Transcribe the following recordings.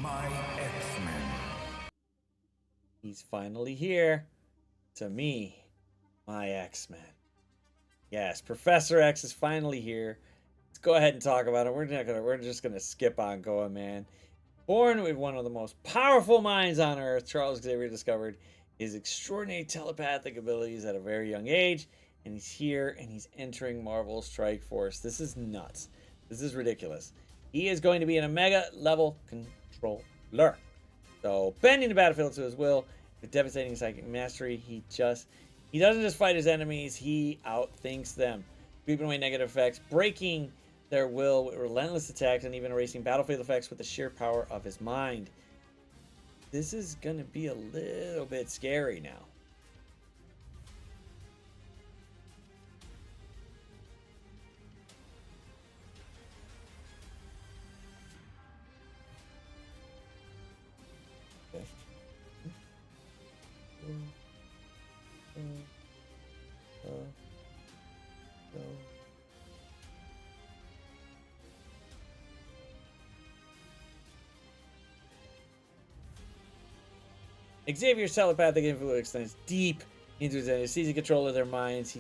My Xmen. He's finally here. To me, my Xmen. Yes, Professor X is finally here. Let's go ahead and talk about it. We're just gonna skip on going, man. Born with one of the most powerful minds on Earth, Charles Xavier discovered his extraordinary telepathic abilities at a very young age, and he's here and he's entering Marvel's Strike Force. This is nuts. This is ridiculous. He is going to be an Omega level controller. So, bending the battlefield to his will with devastating psychic mastery, he doesn't just fight his enemies, he outthinks them, sweeping away negative effects, breaking their will with relentless attacks, and even erasing battlefield effects with the sheer power of his mind. This is gonna be a little bit scary now. Xavier's telepathic influence extends deep into his enemies, seizing control of their minds.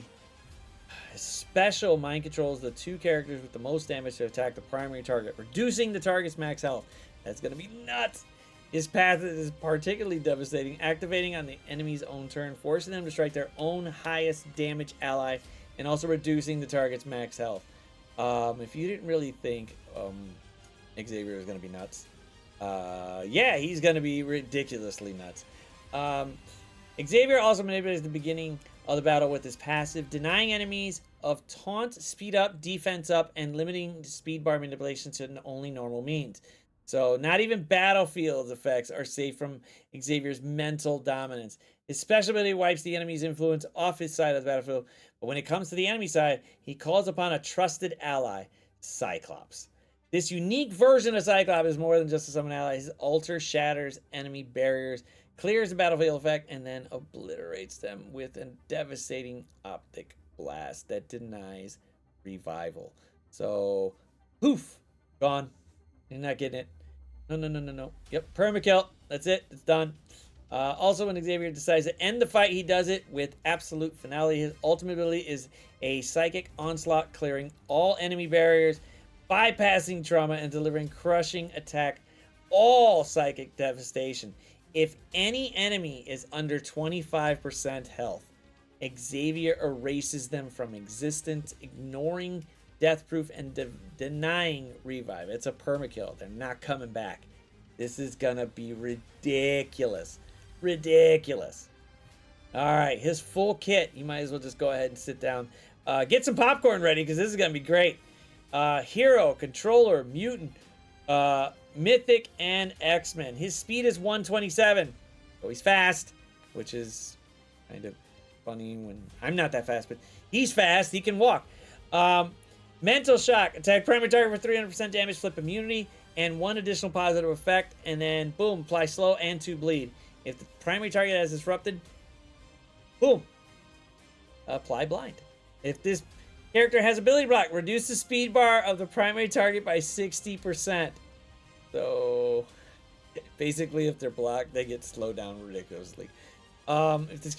His special mind controls the two characters with the most damage to attack the primary target, reducing the target's max health. That's gonna be nuts. His path is particularly devastating, activating on the enemy's own turn, forcing them to strike their own highest damage ally, and also reducing the target's max health. If you didn't really think Xavier was gonna be nuts, yeah, he's gonna be ridiculously nuts. Xavier also manipulates the beginning of the battle with his passive, denying enemies of taunt, speed up, defense up, and limiting speed bar manipulation to only normal means. So not even battlefield effects are safe from Xavier's mental dominance. His special ability wipes the enemy's influence off his side of the battlefield, but when it comes to the enemy side, he calls upon a trusted ally, Cyclops. This unique version of Cyclops is more than just a summon ally. His alter shatters enemy barriers, clears the battlefield effect, and then obliterates them with a devastating optic blast that denies revival. So, poof, gone. You're not getting it. No. Yep, permakill. That's it. It's done. Also, when Xavier decides to end the fight, he does it with absolute finality. His ultimate ability is a psychic onslaught, clearing all enemy barriers, bypassing trauma, and delivering crushing attack, all psychic devastation. If any enemy is under 25% health, Xavier erases them from existence, ignoring death proof and denying revive. It's a permakill. They're not coming back. This is gonna be ridiculous. Ridiculous. All right, his full kit. You might as well just go ahead and sit down. Get some popcorn ready because this is gonna be great. Hero, controller, mutant, mythic, and Xmen. His speed is 127. So he's fast, which is kind of funny when I'm not that fast, but he's fast. He can walk. Mental shock. Attack primary target for 300% damage, flip immunity, and one additional positive effect, and then boom, apply slow and 2 bleed. If the primary target has disrupted, boom, apply blind. If this character has ability block, reduce the speed bar of the primary target by 60%. So basically, if they're blocked, they get slowed down ridiculously. If this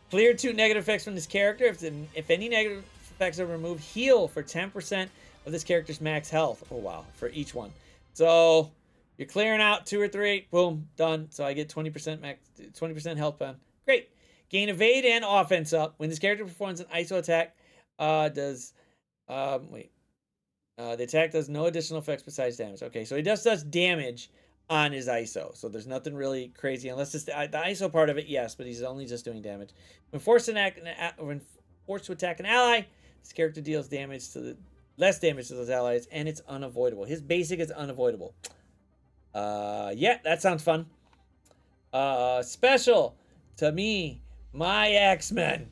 clear 2 negative effects from this character, if any negative effects are removed, heal for 10% of this character's max health. Oh wow, for each one. So you're clearing out 2 or 3, boom, done. So I get 20% max, 20% health pound. Great. Gain evade and offense up. When this character performs an ISO attack, the attack does no additional effects besides damage. Okay, so he just does damage on his ISO. So there's nothing really crazy, unless it's the ISO part of it, yes, but he's only just doing damage. When forced to attack an ally, this character deals less damage to those allies, and it's unavoidable. His basic is unavoidable. Yeah, that sounds fun. Special to me, my Xmen.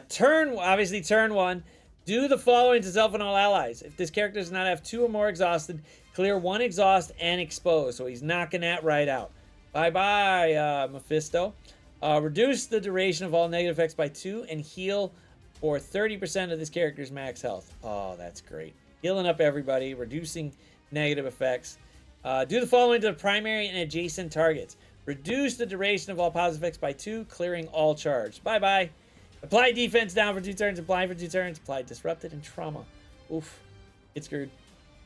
Turn 1, do the following to self and all allies. If this character does not have 2 or more exhausted, clear 1 exhaust and expose. So he's knocking that right out. Bye-bye, Mephisto. Reduce the duration of all negative effects by 2 and heal for 30% of this character's max health. Oh, that's great. Healing up everybody, reducing negative effects. Do the following to the primary and adjacent targets. Reduce the duration of all positive effects by 2, clearing all charge. Bye-bye. Apply defense down for 2 turns, apply for 2 turns, apply disrupted and trauma. Oof. Get screwed.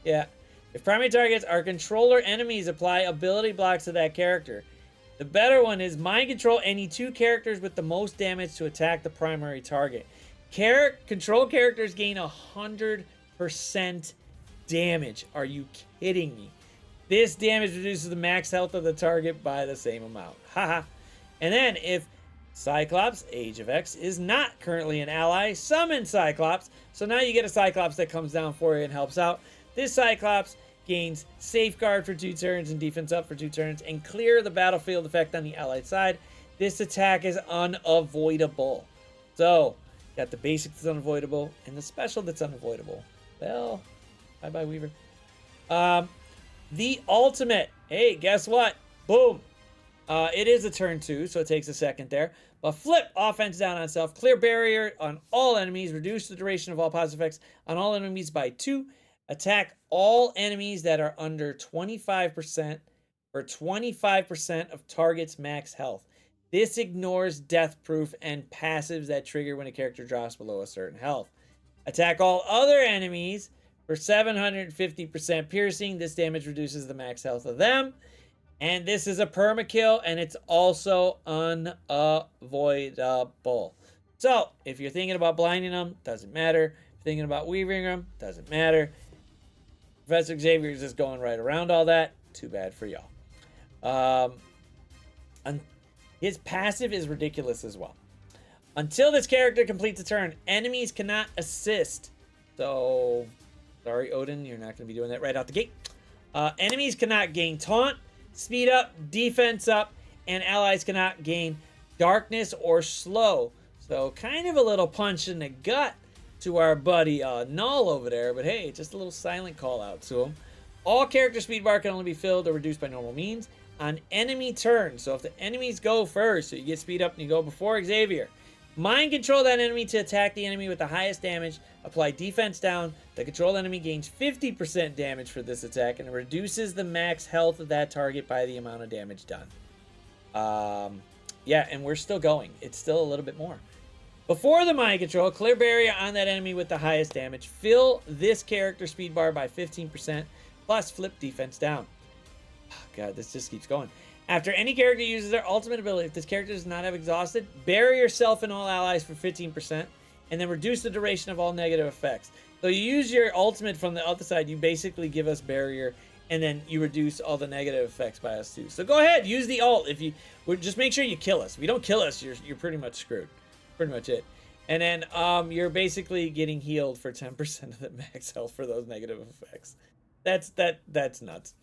Yeah. If primary targets are controller enemies, apply ability blocks to that character. The better one is mind control any 2 characters with the most damage to attack the primary target. Control characters gain 100% damage. Are you kidding me? This damage reduces the max health of the target by the same amount. Haha. And then if Cyclops, Age of X, is not currently an ally, summon Cyclops. So now you get a Cyclops that comes down for you and helps out. This Cyclops gains Safeguard for 2 turns and Defense Up for 2 turns and clear the battlefield effect on the allied side. This attack is unavoidable. So, got the basic that's unavoidable and the special that's unavoidable. Well, bye-bye, Weaver. The ultimate. Hey, guess what? Boom. It is a turn 2, so it takes a second there. But flip offense down on self. Clear barrier on all enemies. Reduce the duration of all positive effects on all enemies by 2. Attack all enemies that are under 25% for 25% of target's max health. This ignores death proof and passives that trigger when a character drops below a certain health. Attack all other enemies for 750% piercing. This damage reduces the max health of them. And this is a permakill, and it's also unavoidable. So, if you're thinking about blinding them, doesn't matter. If you're thinking about weaving them, doesn't matter. Professor Xavier is just going right around all that. Too bad for y'all. His passive is ridiculous as well. Until this character completes a turn, enemies cannot assist. So, sorry, Odin, you're not going to be doing that right out the gate. Enemies cannot gain taunt, speed up, defense up, and allies cannot gain darkness or slow. So, kind of a little punch in the gut to our buddy Null over there, but hey, just a little silent call out to him. All character speed bar can only be filled or reduced by normal means on enemy turn. So if the enemies go first, so you get speed up and you go before Xavier, mind control that enemy to attack the enemy with the highest damage. Apply defense down. The controlled enemy gains 50% damage for this attack and reduces the max health of that target by the amount of damage done. Yeah, and we're still going. It's still a little bit more. Before the mind control, clear barrier on that enemy with the highest damage. Fill this character speed bar by 15%, plus flip defense down. Oh, God, this just keeps going. After any character uses their ultimate ability, if this character does not have exhausted, bury yourself and all allies for 15%, and then reduce the duration of all negative effects. So you use your ultimate from the other side, you basically give us barrier, and then you reduce all the negative effects by us too. So go ahead, use the ult. If you just make sure you kill us. If you don't kill us, you're pretty much screwed. Pretty much it. And then you're basically getting healed for 10% of the max health for those negative effects. That's nuts.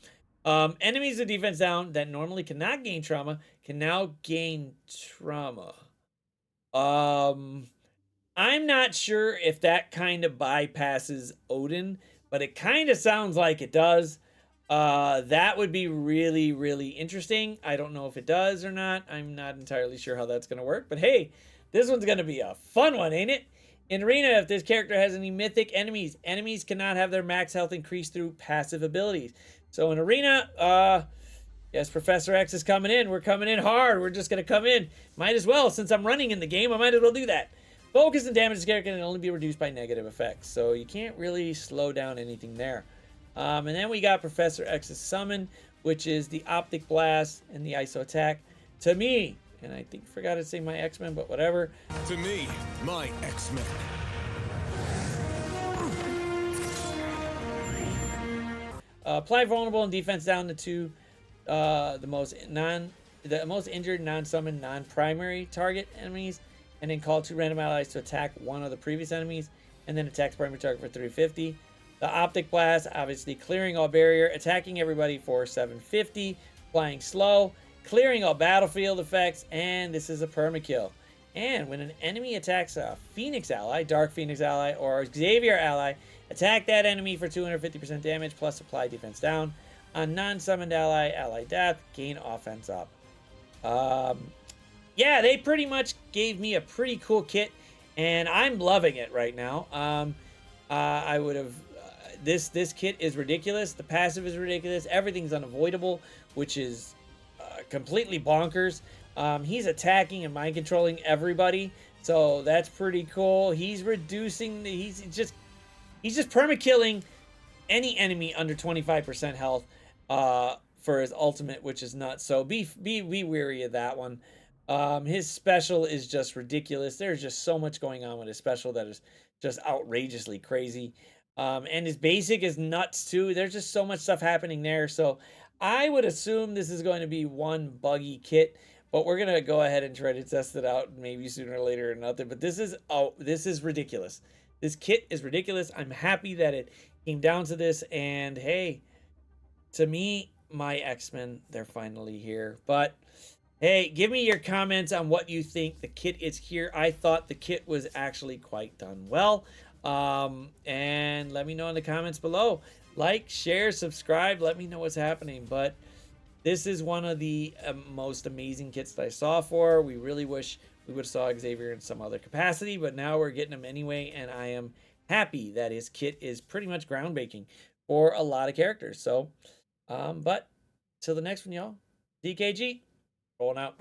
Enemies with defense down that normally cannot gain trauma can now gain trauma. I'm not sure if that kind of bypasses Odin, but it kind of sounds like it does. That would be really, really interesting. I don't know if it does or not. I'm not entirely sure how that's going to work, but hey, this one's going to be a fun one, ain't it? In Arena, if this character has any mythic enemies, enemies cannot have their max health increased through passive abilities. So in Arena, yes, Professor X is coming in. We're coming in hard. We're just going to come in. Might as well. Since I'm running in the game, I might as well do that. Focus and damage this character can only be reduced by negative effects. So you can't really slow down anything there. And then we got Professor X's Summon, which is the Optic Blast and the ISO attack. To me, and I think I forgot to say my Xmen, but whatever. To me, my Xmen. Apply vulnerable and defense down to 2. The most injured, non-summon, non-primary target enemies, and then call 2 random allies to attack one of the previous enemies, and then attacks primary target for 350. The Optic Blast, obviously clearing all barrier, attacking everybody for 750, flying slow, clearing all battlefield effects, and this is a permakill. And when an enemy attacks a Phoenix ally, Dark Phoenix ally, or Xavier ally, attack that enemy for 250% damage, plus apply defense down. On non-summoned ally, ally death, gain offense up. Yeah, they pretty much gave me a pretty cool kit, and I'm loving it right now. I would have... this kit is ridiculous. The passive is ridiculous. Everything's unavoidable, which is completely bonkers. He's attacking and mind controlling everybody, so that's pretty cool. He's reducing. He's just perma killing any enemy under 25% health for his ultimate, which is nuts. So be wary of that one. His special is just ridiculous. There's just so much going on with his special that is just outrageously crazy. And his basic is nuts too. There's just so much stuff happening there. So I would assume this is going to be one buggy kit, but we're gonna go ahead and try to test it out maybe sooner or later or nothing. But this is ridiculous. This kit is ridiculous. I'm happy that it came down to this, and hey, to me, my Xmen, they're finally here. But hey, give me your comments on what you think. The kit is here. I thought the kit was actually quite done well. And let me know in the comments below. Like, share, subscribe. Let me know what's happening. But this is one of the most amazing kits that I saw for. We really wish we would have saw Xavier in some other capacity, but now we're getting him anyway, and I am happy that his kit is pretty much groundbreaking for a lot of characters. So, but till the next one, y'all. DKG, rolling out.